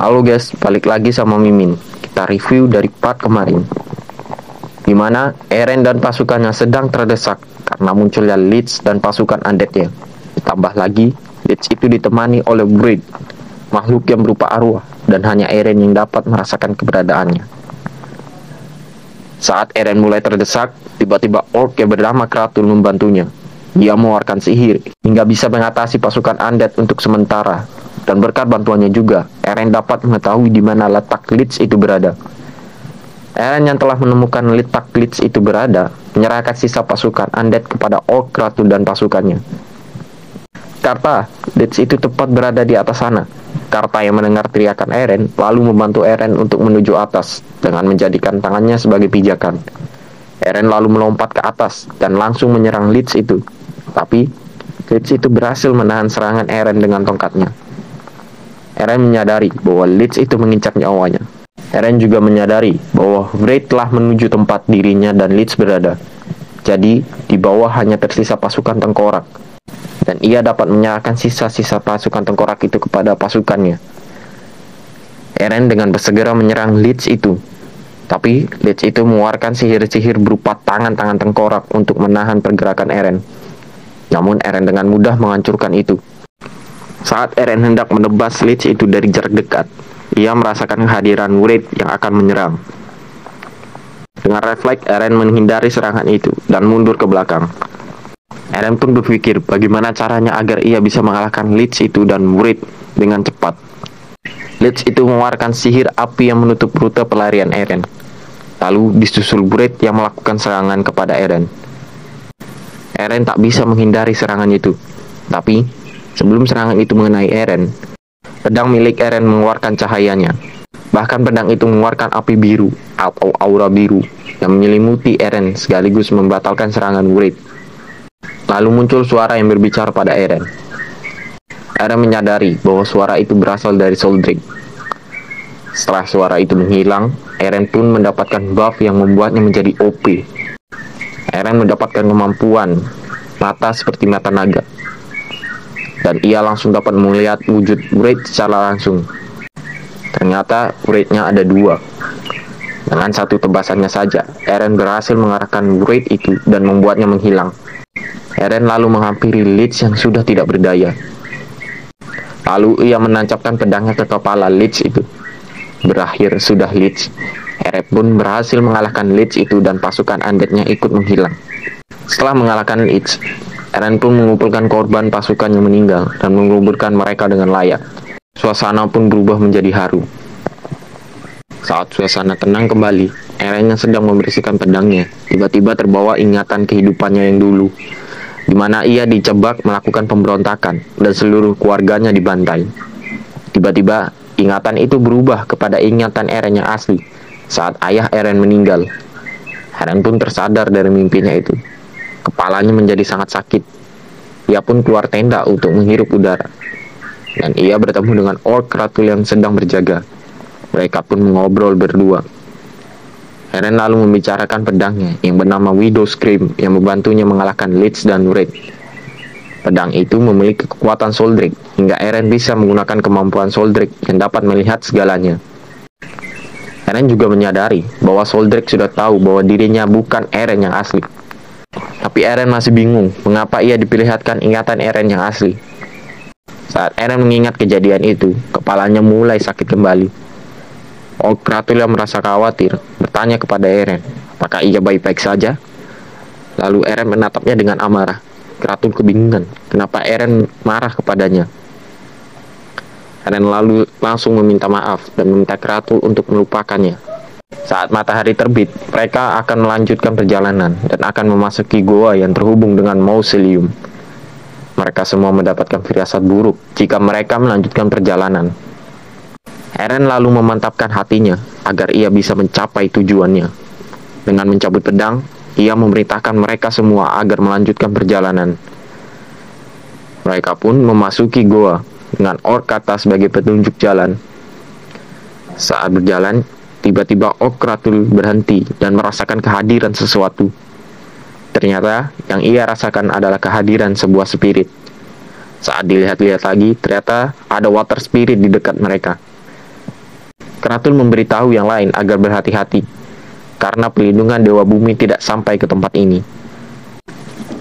Halo guys, balik lagi sama Mimin. Kita review dari part kemarin, di mana Eren dan pasukannya sedang terdesak karena munculnya Leech dan pasukan undeadnya. Ditambah lagi, Leech itu ditemani oleh Braid, makhluk yang berupa arwah, dan hanya Eren yang dapat merasakan keberadaannya. Saat Eren mulai terdesak, tiba-tiba orc yang bernama Kratul membantunya. Dia mengeluarkan sihir hingga bisa mengatasi pasukan undead untuk sementara. Dan berkat bantuannya juga, Eren dapat mengetahui di mana letak Leech itu berada. Eren yang telah menemukan letak Leech itu berada, menyerahkan sisa pasukan undead kepada orc Kratul dan pasukannya. Karta, Leech itu tepat berada di atas sana. Karta yang mendengar teriakan Eren, lalu membantu Eren untuk menuju atas, dengan menjadikan tangannya sebagai pijakan. Eren lalu melompat ke atas, dan langsung menyerang Leech itu. Tapi, Leech itu berhasil menahan serangan Eren dengan tongkatnya. Eren menyadari bahwa Leech itu mengincar nyawanya. Eren juga menyadari bahwa Braid telah menuju tempat dirinya dan Leech berada. Jadi, di bawah hanya tersisa pasukan tengkorak. Dan ia dapat menyerahkan sisa-sisa pasukan tengkorak itu kepada pasukannya. Eren dengan bersegera menyerang Leech itu. Tapi, Leech itu mengeluarkan sihir-sihir berupa tangan-tangan tengkorak untuk menahan pergerakan Eren. Namun, Eren dengan mudah menghancurkan itu. Saat Eren hendak menebas Leech itu dari jarak dekat, ia merasakan kehadiran Braid yang akan menyerang. Dengan refleks, Eren menghindari serangan itu dan mundur ke belakang. Eren pun berpikir bagaimana caranya agar ia bisa mengalahkan Leech itu dan Braid dengan cepat. Leech itu mengeluarkan sihir api yang menutup rute pelarian Eren. Lalu disusul Braid yang melakukan serangan kepada Eren. Eren tak bisa menghindari serangan itu. Tapi, sebelum serangan itu mengenai Eren, pedang milik Eren mengeluarkan cahayanya. Bahkan pedang itu mengeluarkan api biru atau aura biru yang menyelimuti Eren sekaligus membatalkan serangan Braid. Lalu muncul suara yang berbicara pada Eren. Eren menyadari bahwa suara itu berasal dari Soldrick. Setelah suara itu menghilang, Eren pun mendapatkan buff yang membuatnya menjadi OP. Eren mendapatkan kemampuan mata seperti mata naga. Dan ia langsung dapat melihat wujud Braid secara langsung. Ternyata Braid-nya ada dua. Dengan satu tebasannya saja, Eren berhasil mengarahkan Braid itu dan membuatnya menghilang. Eren lalu menghampiri Leech yang sudah tidak berdaya. Lalu ia menancapkan pedangnya ke kepala Leech itu. Berakhir sudah Leech. Eren pun berhasil mengalahkan Leech itu dan pasukan undeadnya ikut menghilang. Setelah mengalahkan Leech, Eren pun mengumpulkan korban pasukan yang meninggal dan menguburkan mereka dengan layak. Suasana pun berubah menjadi haru. Saat suasana tenang kembali, Eren yang sedang membersihkan pedangnya tiba-tiba terbawa ingatan kehidupannya yang dulu, di mana ia dijebak melakukan pemberontakan dan seluruh keluarganya dibantai. Tiba-tiba ingatan itu berubah kepada ingatan Eren yang asli saat ayah Eren meninggal. Eren pun tersadar dari mimpinya itu. Kepalanya menjadi sangat sakit. Ia pun keluar tenda untuk menghirup udara. Dan ia bertemu dengan orc Kratul yang sedang berjaga. Mereka pun mengobrol berdua. Eren lalu membicarakan pedangnya yang bernama Widow Scream yang membantunya mengalahkan Leech dan Braid. Pedang itu memiliki kekuatan Soldrick hingga Eren bisa menggunakan kemampuan Soldrick yang dapat melihat segalanya. Eren juga menyadari bahwa Soldrick sudah tahu bahwa dirinya bukan Eren yang asli. Tapi Eren masih bingung mengapa ia diperlihatkan ingatan Eren yang asli. Saat Eren mengingat kejadian itu, kepalanya mulai sakit kembali. Orc Kratul yang merasa khawatir bertanya kepada Eren, apakah ia baik-baik saja? Lalu Eren menatapnya dengan amarah. Kratul kebingungan kenapa Eren marah kepadanya. Eren lalu langsung meminta maaf dan meminta Kratul untuk melupakannya. Saat matahari terbit, mereka akan melanjutkan perjalanan dan akan memasuki goa yang terhubung dengan mausoleum. Mereka semua mendapatkan firasat buruk jika mereka melanjutkan perjalanan. Eren lalu memantapkan hatinya agar ia bisa mencapai tujuannya. Dengan mencabut pedang, ia memerintahkan mereka semua agar melanjutkan perjalanan. Mereka pun memasuki goa dengan orc kata sebagai petunjuk jalan. Saat berjalan, tiba-tiba orc Kratul berhenti dan merasakan kehadiran sesuatu. Ternyata yang ia rasakan adalah kehadiran sebuah spirit. Saat dilihat-lihat lagi, ternyata ada water spirit di dekat mereka. Kratul memberitahu yang lain agar berhati-hati, karena pelindungan Dewa Bumi tidak sampai ke tempat ini.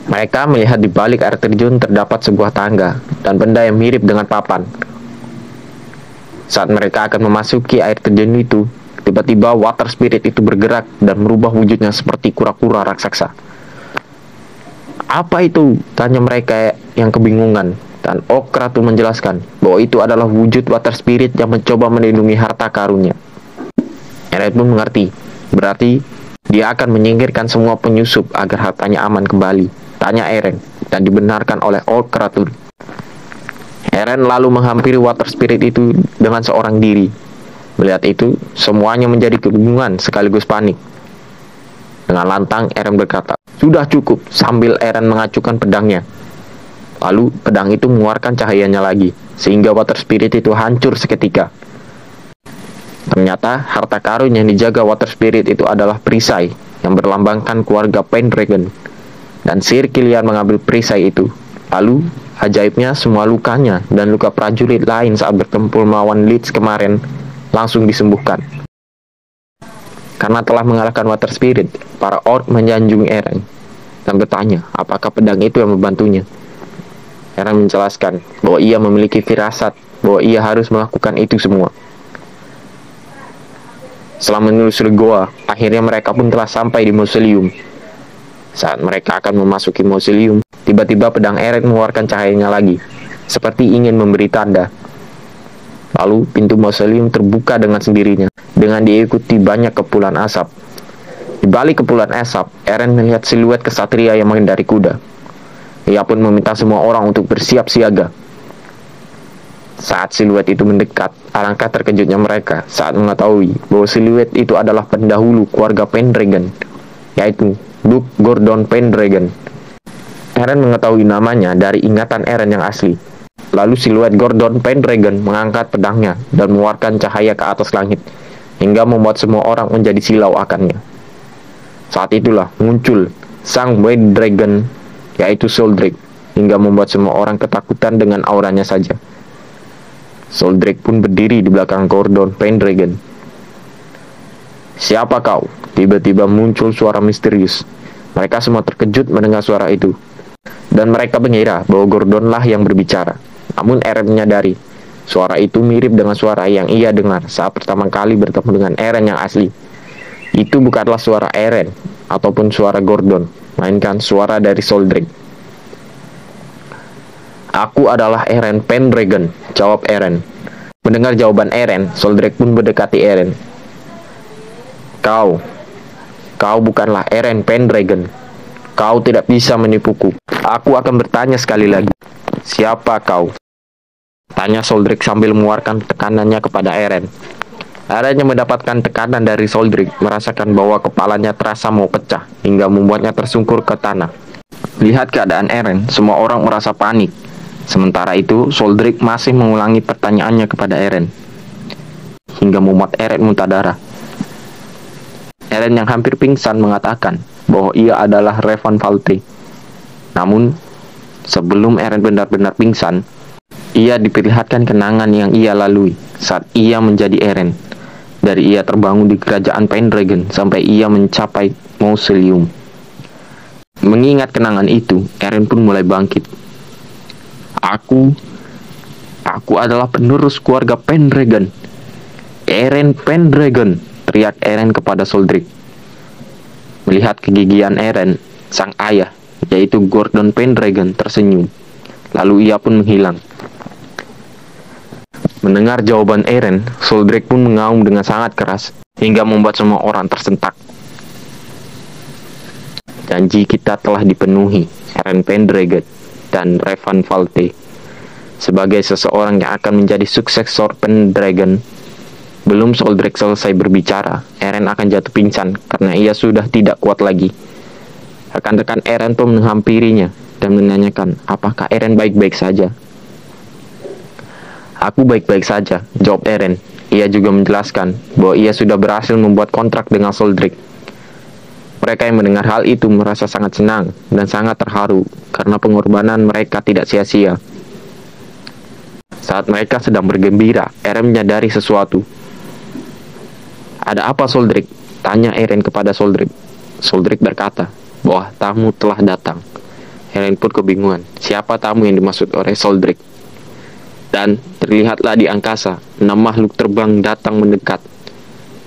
Mereka melihat di balik air terjun terdapat sebuah tangga dan benda yang mirip dengan papan. Saat mereka akan memasuki air terjun itu, tiba-tiba water spirit itu bergerak dan merubah wujudnya seperti kura-kura raksasa. Apa itu? Tanya mereka yang kebingungan. Dan Kratul menjelaskan bahwa itu adalah wujud water spirit yang mencoba melindungi harta karunnya. Eren pun mengerti. Berarti dia akan menyingkirkan semua penyusup agar hartanya aman kembali. Tanya Eren, dan dibenarkan oleh Kratul. Eren lalu menghampiri water spirit itu dengan seorang diri. Melihat itu, semuanya menjadi kebingungan sekaligus panik. Dengan lantang, Eren berkata, "Sudah cukup," sambil Eren mengacukan pedangnya. Lalu, pedang itu mengeluarkan cahayanya lagi, sehingga water spirit itu hancur seketika. Ternyata, harta karun yang dijaga water spirit itu adalah perisai, yang berlambangkan keluarga Pendragon. Dan Sir Kilian mengambil perisai itu. Lalu, ajaibnya semua lukanya dan luka prajurit lain saat bertempur melawan Leeds kemarin langsung disembuhkan. Karena telah mengalahkan water spirit, para orc menyanjung Eren dan bertanya apakah pedang itu yang membantunya. Eren menjelaskan bahwa ia memiliki firasat bahwa ia harus melakukan itu semua. Setelah menelusuri goa, akhirnya mereka pun telah sampai di mausoleum. Saat mereka akan memasuki mausoleum, tiba-tiba pedang Eren mengeluarkan cahayanya lagi, seperti ingin memberi tanda. Lalu pintu mausoleum terbuka dengan sendirinya, dengan diikuti banyak kepulan asap. Di balik kepulan asap, Eren melihat siluet kesatria yang mengendari kuda. Ia pun meminta semua orang untuk bersiap siaga. Saat siluet itu mendekat, alangkah terkejutnya mereka saat mengetahui bahwa siluet itu adalah pendahulu keluarga Pendragon, yaitu Duke Gordon Pendragon. Eren mengetahui namanya dari ingatan Eren yang asli. Lalu siluet Gordon Pendragon mengangkat pedangnya dan mengeluarkan cahaya ke atas langit, hingga membuat semua orang menjadi silau akannya. Saat itulah muncul sang White Dragon, yaitu Soldrake, hingga membuat semua orang ketakutan dengan auranya saja. Soldrake pun berdiri di belakang Gordon Pendragon. "Siapa kau?" Tiba-tiba muncul suara misterius. Mereka semua terkejut mendengar suara itu, dan mereka mengira bahwa Gordon lah yang berbicara. Namun Eren menyadari suara itu mirip dengan suara yang ia dengar saat pertama kali bertemu dengan Eren yang asli. Itu bukanlah suara Eren ataupun suara Gordon, melainkan suara dari Soldrake. "Aku adalah Eren Pendragon," jawab Eren. Mendengar jawaban Eren, Soldrake pun mendekati Eren. Kau bukanlah Eren Pendragon. Kau tidak bisa menipuku. Aku akan bertanya sekali lagi. Siapa kau? Tanya Soldrake sambil mengeluarkan tekanannya kepada Eren. Eren yang mendapatkan tekanan dari Soldrake merasakan bahwa kepalanya terasa mau pecah hingga membuatnya tersungkur ke tanah. Lihat keadaan Eren, semua orang merasa panik. Sementara itu, Soldrake masih mengulangi pertanyaannya kepada Eren, hingga membuat Eren muntah darah. Eren yang hampir pingsan mengatakan bahwa ia adalah Revan Valte. Namun, sebelum Eren benar-benar pingsan, ia diperlihatkan kenangan yang ia lalui saat ia menjadi Eren. Dari ia terbangun di kerajaan Pendragon sampai ia mencapai mausoleum. Mengingat kenangan itu, Eren pun mulai bangkit. Aku adalah penerus keluarga Pendragon. Eren Pendragon, teriak Eren kepada Soldrake. Melihat kegigihan Eren, sang ayah, yaitu Gordon Pendragon, tersenyum. Lalu ia pun menghilang. Mendengar jawaban Eren, Soldrake pun mengaum dengan sangat keras, hingga membuat semua orang tersentak. Janji kita telah dipenuhi, Eren Pendragon dan Revan Valte. Sebagai seseorang yang akan menjadi suksesor Pendragon, belum Soldrake selesai berbicara, Eren akan jatuh pingsan karena ia sudah tidak kuat lagi. Rekan-rekan Eren pun menghampirinya dan menanyakan apakah Eren baik-baik saja. Aku baik-baik saja, jawab Eren. Ia juga menjelaskan bahwa ia sudah berhasil membuat kontrak dengan Soldrake. Mereka yang mendengar hal itu merasa sangat senang dan sangat terharu karena pengorbanan mereka tidak sia-sia. Saat mereka sedang bergembira, Eren menyadari sesuatu. Ada apa, Soldrik? Tanya Eren kepada Soldrik. Soldrik berkata bahwa tamu telah datang. Eren pun kebingungan, siapa tamu yang dimaksud oleh Soldrik? Dan terlihatlah di angkasa, 6 makhluk terbang datang mendekat.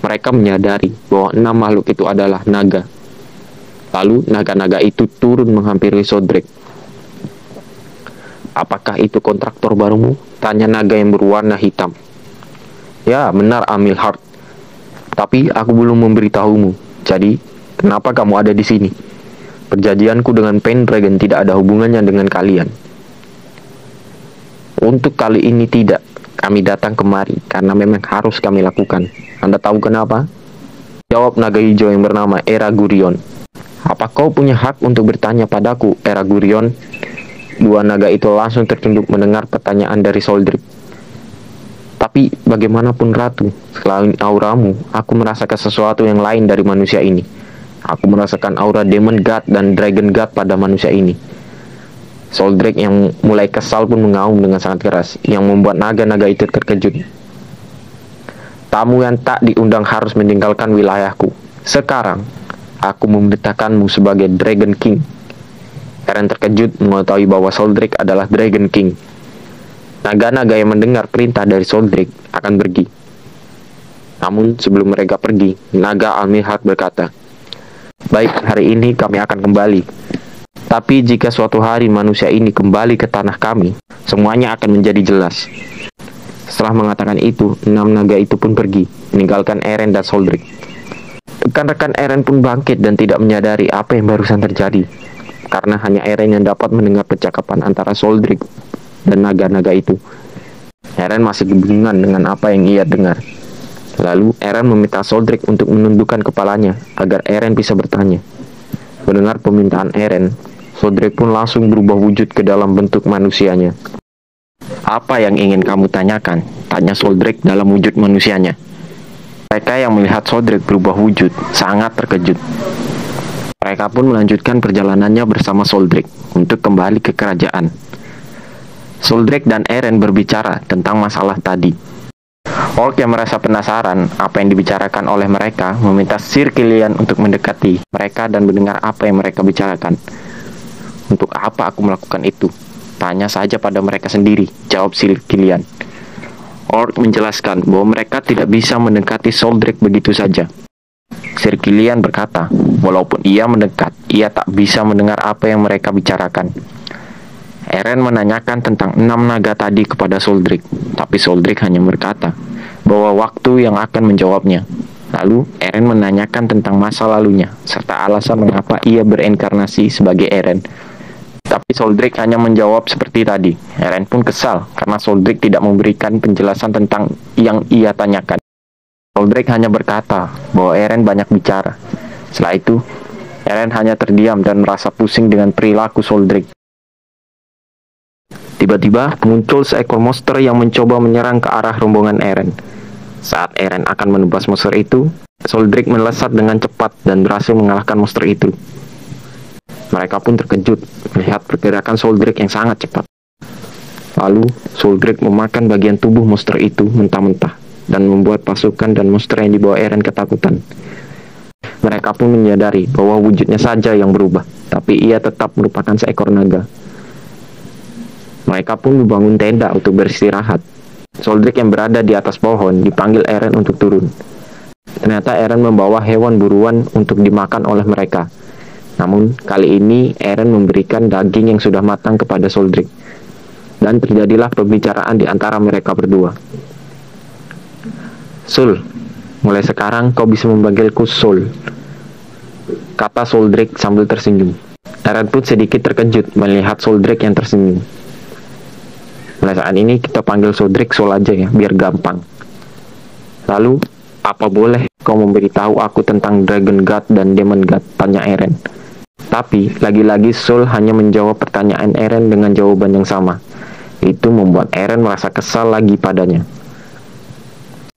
Mereka menyadari bahwa 6 makhluk itu adalah naga. Lalu naga-naga itu turun menghampiri Soldrik. Apakah itu kontraktor barumu? Tanya naga yang berwarna hitam. Ya, benar Amilhart. Tapi aku belum memberitahumu. Jadi, kenapa kamu ada di sini? Perjanjianku dengan Pendragon tidak ada hubungannya dengan kalian. Untuk kali ini tidak. Kami datang kemari karena memang harus kami lakukan. Anda tahu kenapa? Jawab naga hijau yang bernama Eragurion. Apa kau punya hak untuk bertanya padaku, Eragurion? Dua naga itu langsung tertunduk mendengar pertanyaan dari Soldrik. Tapi bagaimanapun ratu, selain auramu, aku merasakan sesuatu yang lain dari manusia ini. Aku merasakan aura Demon God dan Dragon God pada manusia ini. Soldrik yang mulai kesal pun mengaum dengan sangat keras, yang membuat naga-naga itu terkejut. Tamu yang tak diundang harus meninggalkan wilayahku. Sekarang, aku memberitakanmu sebagai Dragon King. Eren terkejut mengetahui bahwa Soldrik adalah Dragon King. Naga-naga yang mendengar perintah dari Soldrik akan pergi. Namun sebelum mereka pergi, naga Amilhart berkata, baik, hari ini kami akan kembali. Tapi jika suatu hari manusia ini kembali ke tanah kami, semuanya akan menjadi jelas. Setelah mengatakan itu, 6 naga itu pun pergi, meninggalkan Eren dan Soldrik. Rekan-rekan Eren pun bangkit dan tidak menyadari apa yang barusan terjadi. Karena hanya Eren yang dapat mendengar percakapan antara Soldrik dan naga-naga itu. Eren masih kebingungan dengan apa yang ia dengar. Lalu Eren meminta Soldrik untuk menundukkan kepalanya agar Eren bisa bertanya. Mendengar permintaan Eren, Soldrik pun langsung berubah wujud ke dalam bentuk manusianya. Apa yang ingin kamu tanyakan? Tanya Soldrik dalam wujud manusianya. Mereka yang melihat Soldrik berubah wujud sangat terkejut. Mereka pun melanjutkan perjalanannya bersama Soldrik untuk kembali ke kerajaan. Soldrik dan Eren berbicara tentang masalah tadi. Orc yang merasa penasaran apa yang dibicarakan oleh mereka meminta Sir Kilian untuk mendekati mereka dan mendengar apa yang mereka bicarakan. Untuk apa aku melakukan itu? Tanya saja pada mereka sendiri, jawab Sir Kilian. Orc menjelaskan bahwa mereka tidak bisa mendekati Soldrik begitu saja. Sir Kilian berkata, walaupun ia mendekat, ia tak bisa mendengar apa yang mereka bicarakan. Eren menanyakan tentang 6 naga tadi kepada Soldrik, tapi Soldrik hanya berkata bahwa waktu yang akan menjawabnya. Lalu Eren menanyakan tentang masa lalunya, serta alasan mengapa ia berinkarnasi sebagai Eren. Tapi Soldrik hanya menjawab seperti tadi. Eren pun kesal karena Soldrik tidak memberikan penjelasan tentang yang ia tanyakan. Soldrik hanya berkata bahwa Eren banyak bicara. Setelah itu, Eren hanya terdiam dan merasa pusing dengan perilaku Soldrik. Tiba-tiba muncul seekor monster yang mencoba menyerang ke arah rombongan Eren. Saat Eren akan menebas monster itu, Soldrik melesat dengan cepat dan berhasil mengalahkan monster itu. Mereka pun terkejut melihat pergerakan Soldrik yang sangat cepat. Lalu, Soldrik memakan bagian tubuh monster itu mentah-mentah dan membuat pasukan dan monster yang dibawa Eren ketakutan. Mereka pun menyadari bahwa wujudnya saja yang berubah, tapi ia tetap merupakan seekor naga. Mereka pun membangun tenda untuk beristirahat. Soldrik yang berada di atas pohon dipanggil Eren untuk turun. Ternyata Eren membawa hewan buruan untuk dimakan oleh mereka. Namun, kali ini Eren memberikan daging yang sudah matang kepada Soldrik. Dan terjadilah pembicaraan di antara mereka berdua. Sul, mulai sekarang kau bisa memanggilku Sul, kata Soldrik sambil tersenyum. Eren pun sedikit terkejut melihat Soldrik yang tersenyum. Mulai saat ini kita panggil Soldrik Sul aja ya, biar gampang. Lalu, apa boleh kau memberitahu aku tentang Dragon God dan Demon God? Tanya Eren. Tapi, lagi-lagi Sul hanya menjawab pertanyaan Eren dengan jawaban yang sama. Itu membuat Eren merasa kesal lagi padanya.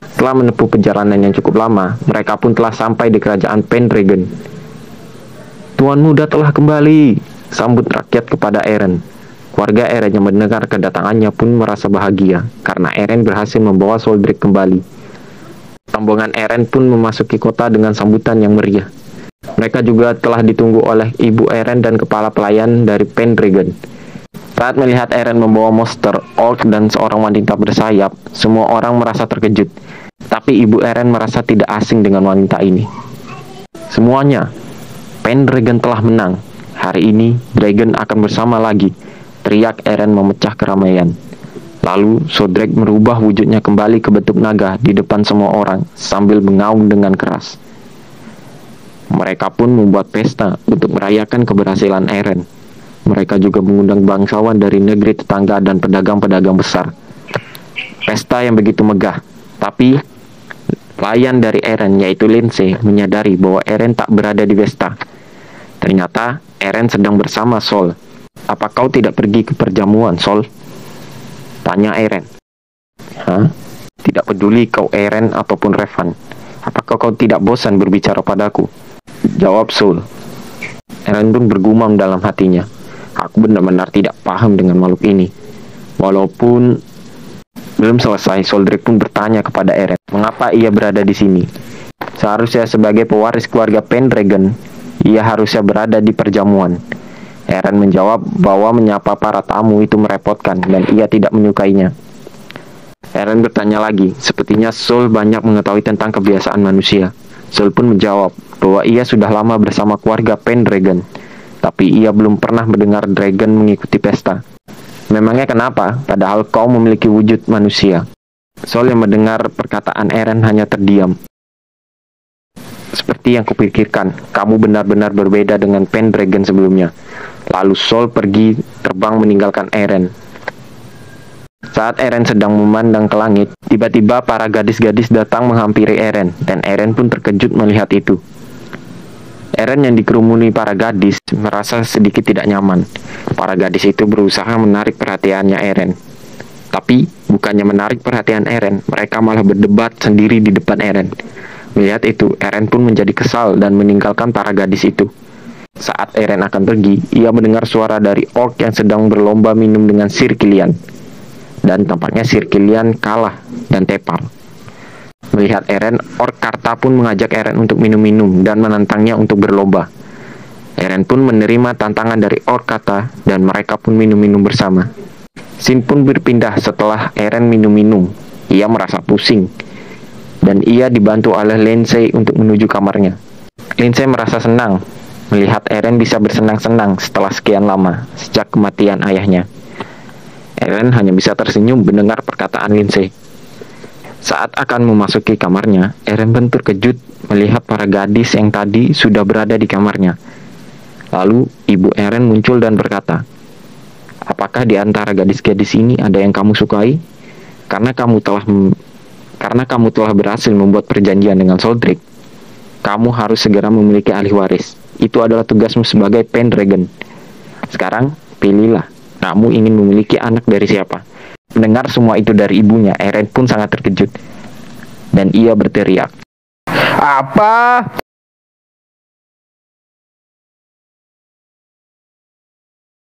Setelah menempuh perjalanan yang cukup lama, mereka pun telah sampai di kerajaan Pendragon. Tuan muda telah kembali, sambut rakyat kepada Eren. Warga Eren yang mendengar kedatangannya pun merasa bahagia karena Eren berhasil membawa Soldrik kembali. Rombongan Eren pun memasuki kota dengan sambutan yang meriah. Mereka juga telah ditunggu oleh Ibu Eren dan kepala pelayan dari Pendragon. Saat melihat Eren membawa monster, orc, dan seorang wanita bersayap, semua orang merasa terkejut. Tapi Ibu Eren merasa tidak asing dengan wanita ini. Semuanya, Pendragon telah menang. Hari ini, Dragon akan bersama lagi, teriak Eren memecah keramaian. Lalu, Sodrek merubah wujudnya kembali ke bentuk naga di depan semua orang sambil mengaum dengan keras. Mereka pun membuat pesta untuk merayakan keberhasilan Eren. Mereka juga mengundang bangsawan dari negeri tetangga dan pedagang-pedagang besar. Pesta yang begitu megah, tapi pelayan dari Eren yaitu Lindsay menyadari bahwa Eren tak berada di pesta. Ternyata Eren sedang bersama Sol. Apa kau tidak pergi ke perjamuan, Sol? Tanya Eren. Hah? Tidak peduli kau Eren ataupun Revan. Apakah kau tidak bosan berbicara padaku? Jawab Sol. Eren pun bergumam dalam hatinya. Aku benar-benar tidak paham dengan makhluk ini. Walaupun belum selesai, Soldrek pun bertanya kepada Eren, mengapa ia berada di sini? Seharusnya sebagai pewaris keluarga Pendragon, ia harusnya berada di perjamuan. Eren menjawab bahwa menyapa para tamu itu merepotkan dan ia tidak menyukainya. Eren bertanya lagi, sepertinya Sol banyak mengetahui tentang kebiasaan manusia. Sol pun menjawab bahwa ia sudah lama bersama keluarga Pendragon, tapi ia belum pernah mendengar Dragon mengikuti pesta. Memangnya kenapa, padahal kau memiliki wujud manusia? Sol yang mendengar perkataan Eren hanya terdiam. Seperti yang kupikirkan, kamu benar-benar berbeda dengan Pendragon sebelumnya. Lalu Sol pergi terbang meninggalkan Eren. Saat Eren sedang memandang ke langit, tiba-tiba para gadis-gadis datang menghampiri Eren, dan Eren pun terkejut melihat itu. Eren yang dikerumuni para gadis merasa sedikit tidak nyaman. Para gadis itu berusaha menarik perhatiannya Eren. Tapi bukannya menarik perhatian Eren, mereka malah berdebat sendiri di depan Eren. Melihat itu, Eren pun menjadi kesal dan meninggalkan para gadis itu. Saat Eren akan pergi, ia mendengar suara dari orc yang sedang berlomba minum dengan Sir Kilian. Dan tampaknya Sir Kilian kalah dan tepar. Melihat Eren, orc Karta pun mengajak Eren untuk minum-minum dan menantangnya untuk berlomba. Eren pun menerima tantangan dari orc Karta dan mereka pun minum-minum bersama. Scene pun berpindah setelah Eren minum-minum. Ia merasa pusing dan ia dibantu oleh Lindsay untuk menuju kamarnya. Lindsay merasa senang melihat Eren bisa bersenang-senang setelah sekian lama sejak kematian ayahnya. Eren hanya bisa tersenyum mendengar perkataan Lindsay. Saat akan memasuki kamarnya, Eren pun terkejut melihat para gadis yang tadi sudah berada di kamarnya. Lalu, Ibu Eren muncul dan berkata, apakah di antara gadis-gadis ini ada yang kamu sukai? Karena kamu telah berhasil membuat perjanjian dengan Soldrek, kamu harus segera memiliki ahli waris. Itu adalah tugasmu sebagai Pendragon. Sekarang, pilihlah, kamu ingin memiliki anak dari siapa? Mendengar semua itu dari ibunya, Eren pun sangat terkejut. Dan ia berteriak, apa?